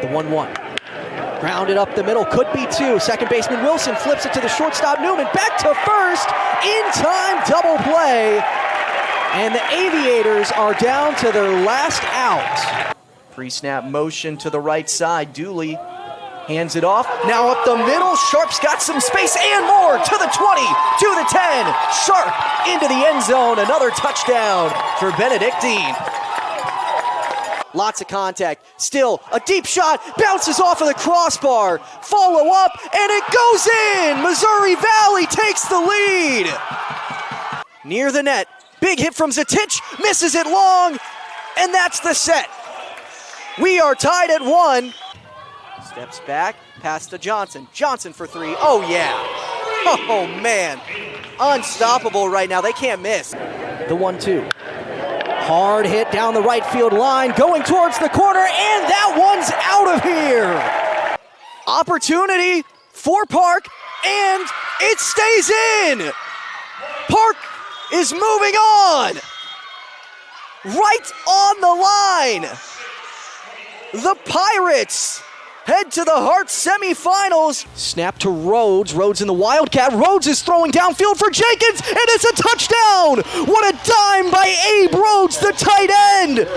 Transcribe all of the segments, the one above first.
The 1-1. Grounded up the middle, could be two. Second baseman Wilson flips it to the shortstop Newman. Back to first, in-time double play. And the Aviators are down to their last out. Pre-snap motion to the right side. Dooley hands it off. Now up the middle. Sharp's got some space and more to the 20, to the 10. Sharp into the end zone. Another touchdown for Benedictine. Lots of contact. Still a deep shot. Bounces off of the crossbar. Follow up and it goes in. Missouri Valley takes the lead. Near the net. Big hit from Zatich. Misses it long. And that's the set. We are tied at 1. Steps back, pass to Johnson. Johnson for 3. Oh, yeah. Oh, man. Unstoppable right now. They can't miss. The 1-2. Hard hit down the right field line, going towards the corner, and that one's out of here. Opportunity for Park, and it stays in. Park is moving on. Right on the line. The Pirates head to the Hart semifinals. Snap to Rhodes. Rhodes in the Wildcat. Rhodes is throwing downfield for Jenkins, and it's a touchdown! What a dime by Abe Rhodes, the tight end!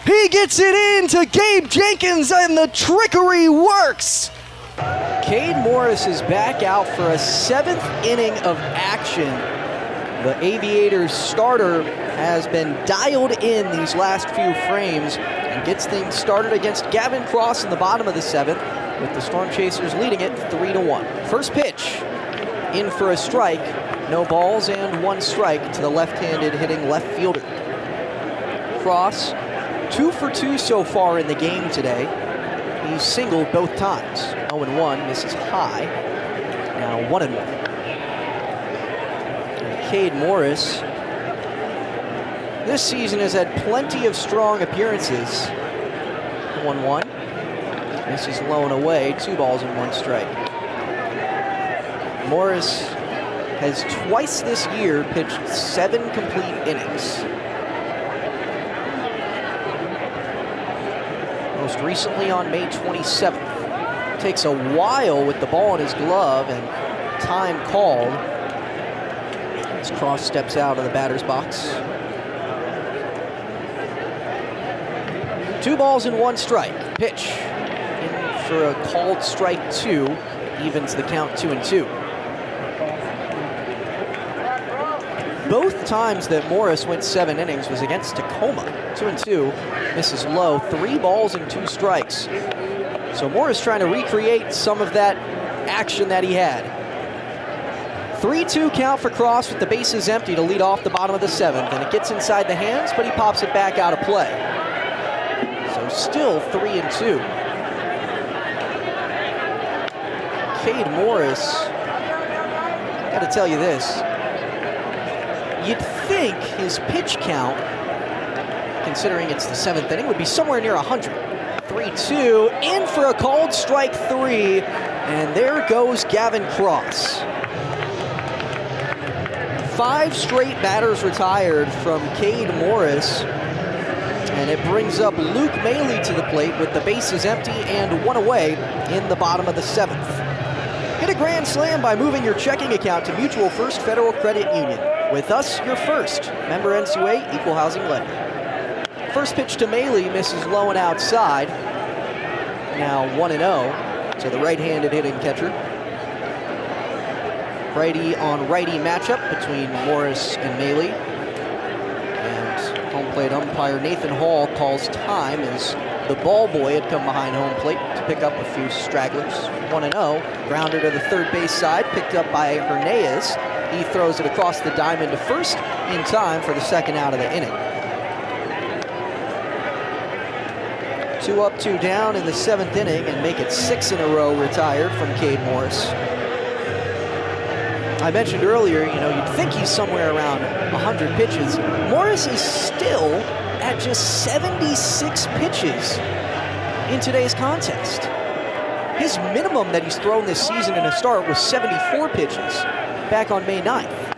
He gets it in to Gabe Jenkins, and the trickery works. Cade Morris is back out for a 7th inning of action. The Aviators starter has been dialed in these last few frames and gets things started against Gavin Cross in the bottom of the 7th, with the Storm Chasers leading it 3-1. First pitch, in for a strike, no balls and 1 strike to the left-handed hitting left fielder. Cross, 2 for 2 so far in the game today. He's singled both times. 0-1, misses high. Now 1-1. Cade Morris this season has had plenty of strong appearances. 1-1. This is low and away. 2 balls and 1 strike. Morris has twice this year pitched 7 complete innings. Most recently on May 27th. Takes a while with the ball in his glove and time called. As Cross steps out of the batter's box. 2 balls and 1 strike. Pitch in for a called strike 2. Evens the count 2-2. Both times that Morris went 7 innings was against Tacoma. 2-2. Misses low. 3 balls and 2 strikes. So Morris trying to recreate some of that action that he had. 3-2 count for Cross with the bases empty to lead off the bottom of the 7th. And it gets inside the hands, but he pops it back out of play. So still 3-2. Cade Morris, got to tell you this. You'd think his pitch count, considering it's the 7th inning, would be somewhere near 100. 3-2, in for a called strike 3, and there goes Gavin Cross. 5 straight batters retired from Cade Morris, and it brings up Luke Maley to the plate with the bases empty and 1 away in the bottom of the 7th. Hit a grand slam by moving your checking account to Mutual First Federal Credit Union. With us, you're first. Member NCUA, Equal Housing Lender. First pitch to Maley, misses low and outside. Now 1-0 to the right-handed hitting catcher. Righty on righty matchup between Morris and Maley. And home plate umpire Nathan Hall calls time as the ball boy had come behind home plate to pick up a few stragglers. 1-0, grounder to the third base side, picked up by Hernandez. He throws it across the diamond to first in time for the 2nd out of the inning. 2 up, 2 down in the 7th inning, and make it 6 in a row retired from Cade Morris. I mentioned earlier, you'd think he's somewhere around 100 pitches. Morris is still at just 76 pitches in today's contest. His minimum that he's thrown this season in a start was 74 pitches back on May 9th.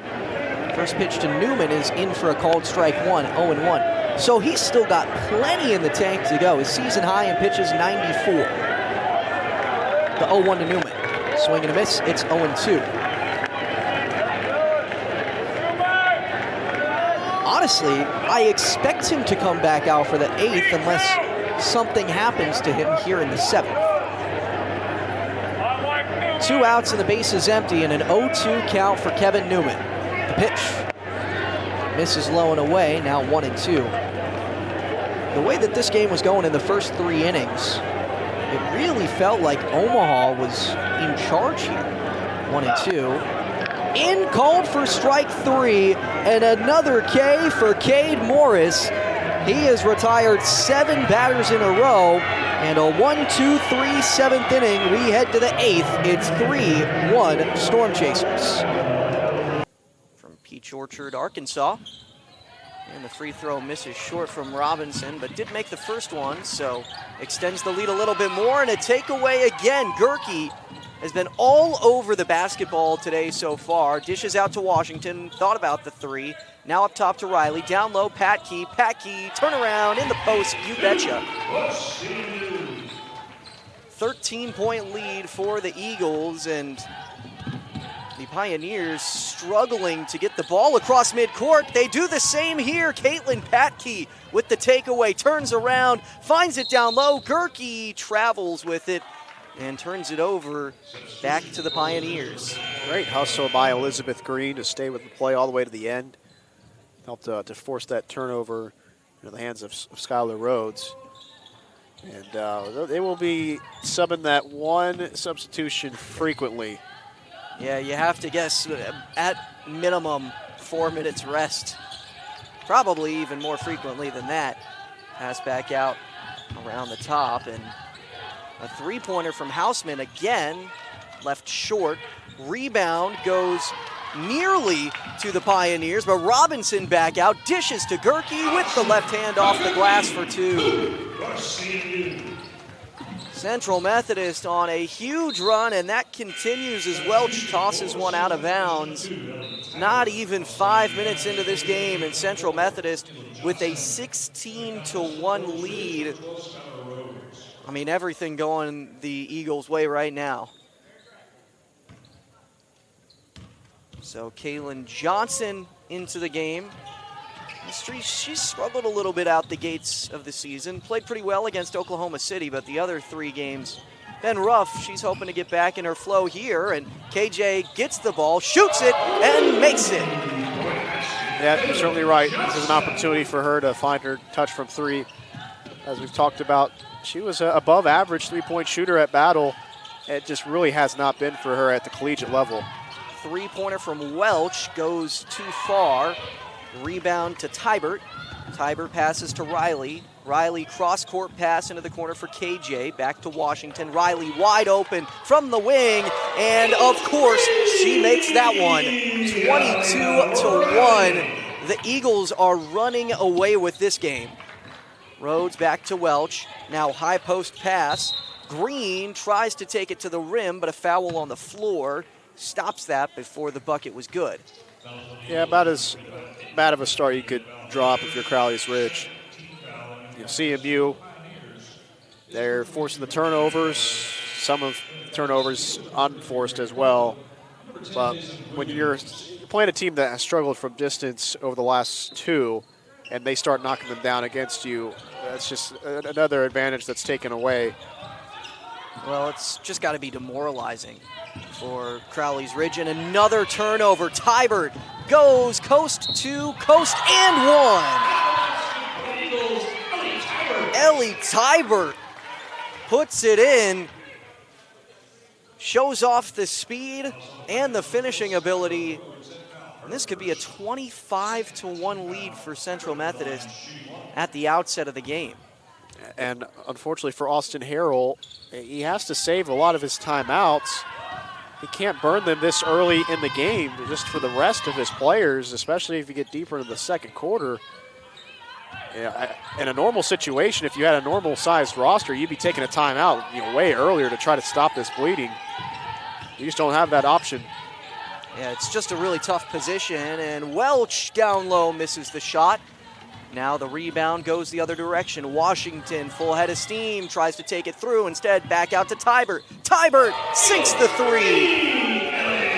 First pitch to Newman is in for a called strike one, 0-1. So he's still got plenty in the tank to go. His season high in pitches, 94. The 0-1 to Newman. Swing and a miss, it's 0-2. Honestly, I expect him to come back out for the 8th unless something happens to him here in the 7th. 2 outs and the base is empty, and an 0-2 count for Kevin Newman. The pitch misses low and away, now 1-2. The way that this game was going in the first 3 innings, it really felt like Omaha was in charge here. 1-2. In called for strike 3, and another K for Cade Morris. He has retired 7 batters in a row, and a 1-2-3 7th inning. We head to the 8th. It's 3-1 Storm Chasers. From Peach Orchard, Arkansas. And the free throw misses short from Robinson, but did make the first one, so extends the lead a little bit more, and a takeaway again. Gerke has been all over the basketball today so far. Dishes out to Washington, thought about the 3. Now up top to Riley, down low, Patke, turnaround in the post, you betcha. 13-point lead for the Eagles, and the Pioneers struggling to get the ball across midcourt. They do the same here. Caitlin Patke with the takeaway, turns around, finds it down low. Gerke travels with it and turns it over back to the Pioneers. Great hustle by Elizabeth Green to stay with the play all the way to the end. Helped to force that turnover into the hands of Skylar Rhodes. And they will be subbing that one substitution frequently. Yeah, you have to guess at minimum 4 minutes rest. Probably even more frequently than that. Pass back out around the top, and a 3-pointer from Houseman again, left short. Rebound goes nearly to the Pioneers, but Robinson back out, dishes to Gerke with the left hand off the glass for 2. Central Methodist on a huge run, and that continues as Welch tosses one out of bounds. Not even 5 minutes into this game, and Central Methodist with a 16-1 lead. I mean, everything going the Eagles' way right now. So Kaylin Johnson into the game. She's struggled a little bit out the gates of the season. Played pretty well against Oklahoma City, but the other 3 games been rough. She's hoping to get back in her flow here, and KJ gets the ball, shoots it, and makes it. Yeah, you're certainly right. This is an opportunity for her to find her touch from 3. As we've talked about, she was an above average 3-point shooter at Battle. It just really has not been for her at the collegiate level. 3-pointer from Welch goes too far. Rebound to Tybert. Tybert passes to Riley. Riley cross-court pass into the corner for KJ. Back to Washington. Riley wide open from the wing. And, of course, she makes that one. 22-1. The Eagles are running away with this game. Rhodes back to Welch. Now high post pass. Green tries to take it to the rim, but a foul on the floor stops that before the bucket was good. Yeah, about as bad of a start you could drop if you're Crowley's Ridge. You know, CMU, they're forcing the turnovers. Some of the turnovers unforced as well. But when you're playing a team that has struggled from distance over the last 2, and they start knocking them down against you, that's just another advantage that's taken away. Well, it's just got to be demoralizing for Crowley's Ridge, and another turnover. Tybert goes coast to coast and 1. Ellie Tybert puts it in, shows off the speed and the finishing ability. And this could be a 25-1 lead for Central Methodist at the outset of the game. And unfortunately for Austin Harrell, he has to save a lot of his timeouts. He can't burn them this early in the game just for the rest of his players, especially if you get deeper into the second quarter. Yeah, in a normal situation, if you had a normal-sized roster, you'd be taking a timeout way earlier to try to stop this bleeding. You just don't have that option. Yeah, it's just a really tough position, and Welch down low misses the shot. Now the rebound goes the other direction. Washington, full head of steam, tries to take it through. Instead, back out to Tybert. Tybert sinks the three.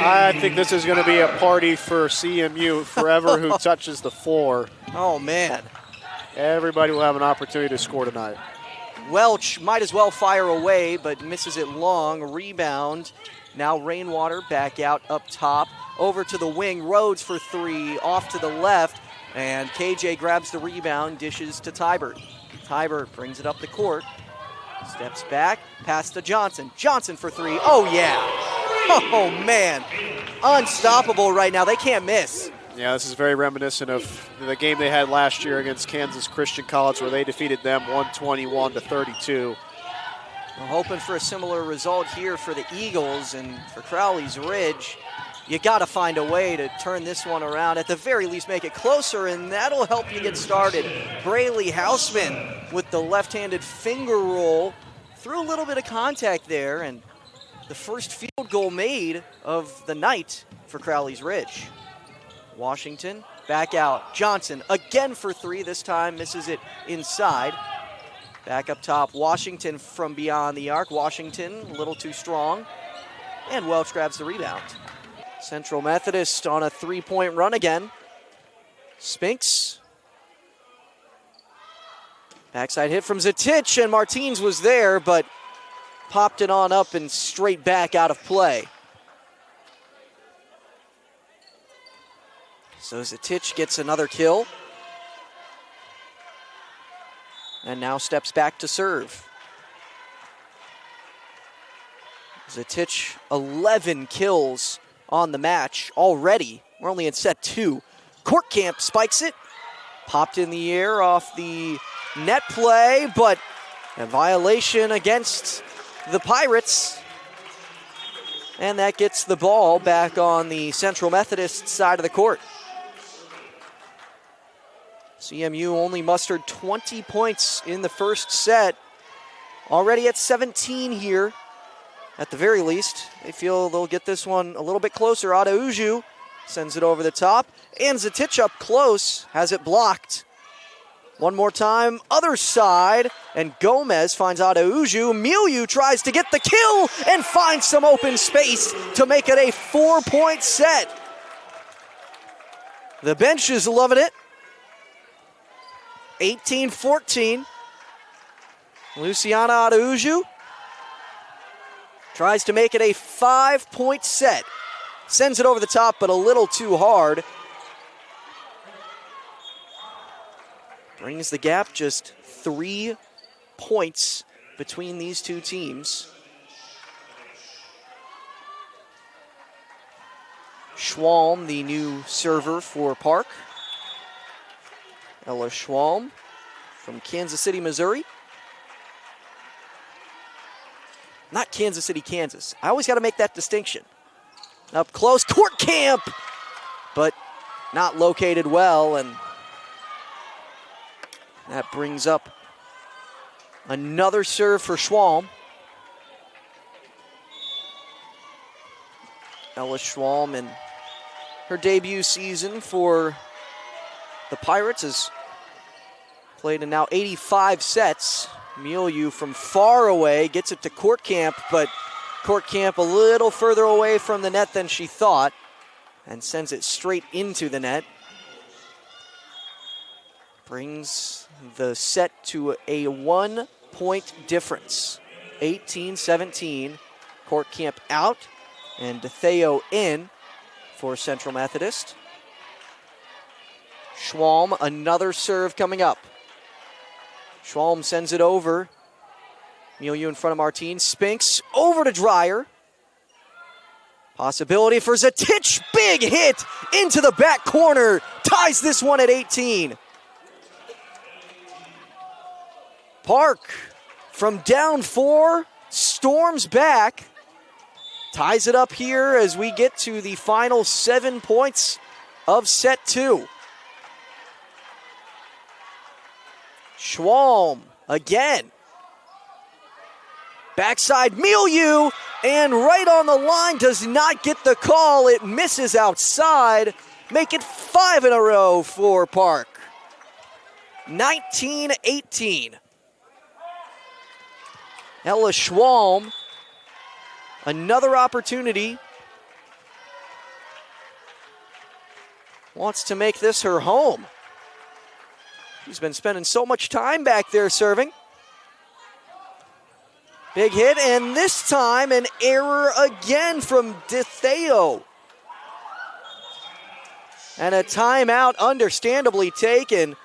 I think this is going to be a party for CMU forever who touches the floor. Oh, man. Everybody will have an opportunity to score tonight. Welch might as well fire away, but misses it long. Rebound. Now Rainwater back out up top. Over to the wing. Rhodes for three. Off to the left. And KJ grabs the rebound, dishes to Tybert. Tybert brings it up the court. Steps back. Pass to Johnson. Johnson for three. Oh, yeah. Oh, man. Unstoppable right now. They can't miss. Yeah, this is very reminiscent of the game they had last year against Kansas Christian College where they defeated them 121-32. We're hoping for a similar result here for the Eagles and for Crowley's Ridge. You got to find a way to turn this one around, at the very least make it closer, and that'll help you get started. Braley Houseman with the left-handed finger roll. Threw a little bit of contact there, and the first field goal made of the night for Crowley's Ridge. Washington back out. Johnson again for three. This time misses it inside. Back up top, Washington from beyond the arc. Washington a little too strong. And Welch grabs the rebound. Central Methodist on a three-point run again. Spinks. Backside hit from Zatich, and Martins was there, but popped it on up and straight back out of play. So Zatich gets another kill. And now steps back to serve. Zatich, 11 kills on the match already. We're only in set two. Courtcamp spikes it. Popped in the air off the net play, but a violation against the Pirates. And that gets the ball back on the Central Methodist side of the court. CMU only mustered 20 points in the first set. Already at 17 here. At the very least, they feel they'll get this one a little bit closer. Adauju sends it over the top. And Zatich up close, has it blocked. One more time, other side, and Gomez finds Adauju. Milieu tries to get the kill and finds some open space to make it a 4-point set. The bench is loving it. 18-14. Luciana Adauju tries to make it a 5-point set. Sends it over the top, but a little too hard. Brings the gap just 3 points between these two teams. Schwalm, the new server for Park. Ella Schwalm from Kansas City, Missouri. Not Kansas City, Kansas. I always got to make that distinction. Up close, Courtcamp, but not located well, and that brings up another serve for Schwalm. Ella Schwalm in her debut season for the Pirates has played in now 85 sets. Milieu from far away gets it to Courtcamp, but Courtcamp a little further away from the net than she thought and sends it straight into the net. Brings the set to a 1-point difference. 18-17. Courtcamp out and DeTheo in for Central Methodist. Schwalm, another serve coming up. Schwalm sends it over. Milieu in front of Martins. Spinks over to Dreyer. Possibility for Zatich. Big hit into the back corner. Ties this one at 18. Park from down 4 storms back. Ties it up here as we get to the final 7 points of set 2. Schwalm again. Backside Milieu And right on the line, does not get the call. It misses outside. Make it 5 in a row for Park. 19-18. Ella Schwalm, another opportunity. Wants to make this her home. She's been spending so much time back there serving. Big hit, and this time an error again from DeTheo. And a timeout understandably taken.